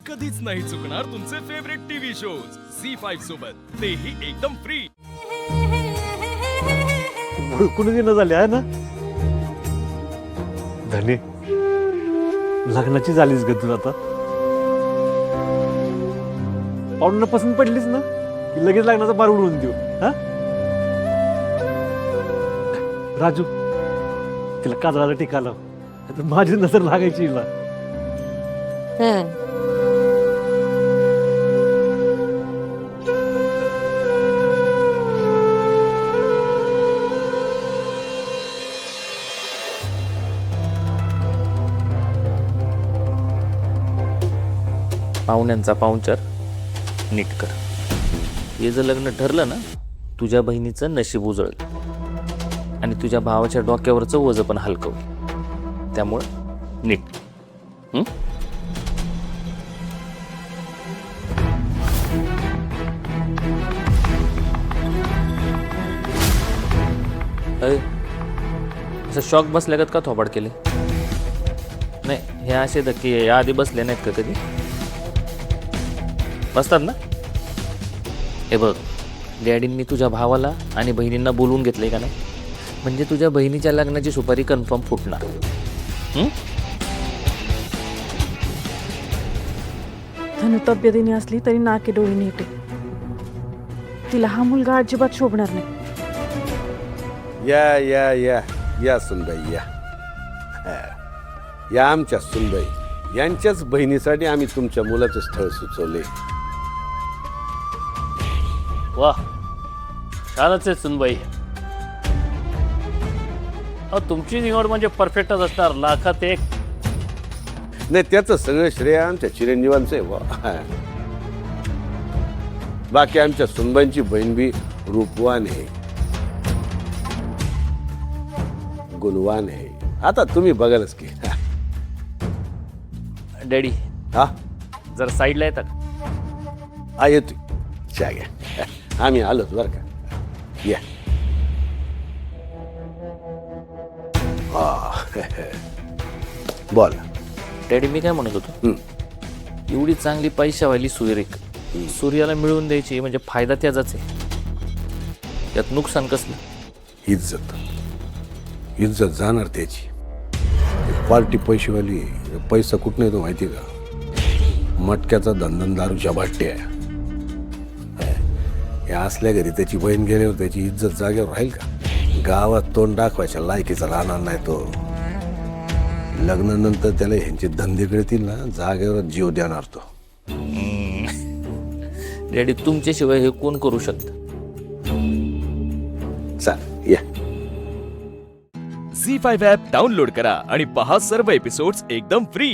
कधीच नाही चुकणार तुमचे फेवरेट टीव्ही शोज झी5 सोबत, तेही एकदम फ्री. हुडकून घेणं झाले आहे ना धने. लग्नाची झालीच ग तू आता. पाहुण्यांना पसंत पडलीच ना की लगेच लग्नाचा बार उडवून देऊ. हा राजू, तिला काजळाला टिका लाव, नाहीतर माझी नजर लागायची हिला. पाहुण्यांचा पाहुणचार नीट कर. हे जर लग्न ठरलं ना, तुझ्या बहिणीचं नशीब उजळलं आणि तुझ्या भावाच्या डोक्यावरचं वजन पण हलकं होईल. त्यामुळं नीट. अरे असं शॉक बसल्यागत का थोबाड केले? नाही, हे असे धक्के याआधी बसले नाहीत का कधी? बसतात ना. हे बघ, डॅडींनी तुझ्या भावाला आणि बहिणींना बोलवून घेतलंय का नाही, म्हणजे तुझ्या बहिणीच्या लग्नाची सुपारी कन्फर्म फुटणार. धनु तब्येतीने असली तरी नाके डोळे नीट आहे. तिला हा मुलगा अजिबात शोभणार नाही. या या या या सुनबाई या. या आमच्या सुनबाई, यांच्याच बहिणीसाठी आम्ही तुमच्या मुलाचं स्थळ सुचवले. वा, छानच आहे सुनबाई. तुमची निवड म्हणजे परफेक्टच असणार, लाखात एक. नाही, त्याचं सगळं श्रेय आमच्या चिरंजीवांचं आहे. वा, बाकी आमच्या सुनबाईंची बहीण बी रूपवान आहे, गुणवान आहे. आता तुम्ही बघालच की. डॅडी, हा जर साईडला येतात का? हा येतोय. चहा घ्या, आम्ही आलोच बरं का. या. बोल. डॅडी, मी काय म्हणत होतो, एवढी चांगली पैशावाली सुरेख सूर्याला मिळवून द्यायची म्हणजे फायदा त्याचाच आहे. त्यात नुकसान कसलं? इज्जत इज्जत जाणार त्याची. पार्टी पैसेवाली, पैसा कुठं येतो माहिती का? मटक्याचा धंदन दारूच्या बाटल्या. या असल्या घरी त्याची बहीण गेल्यावर त्याची इज्जत जागेवर राहील का? गावात तोंड दाखवायच्या लायकीचा राहणार नाही तो. लग्नानंतर त्याला ह्यांचे धंदे कळतील ना, जागेवर जीव देणार तो. डॅडी, तुमच्याशिवाय हे कोण करू शकतं? चाल या. झी5 ॲप डाउनलोड करा आणि पहा सर्व एपिसोड्स एकदम फ्री.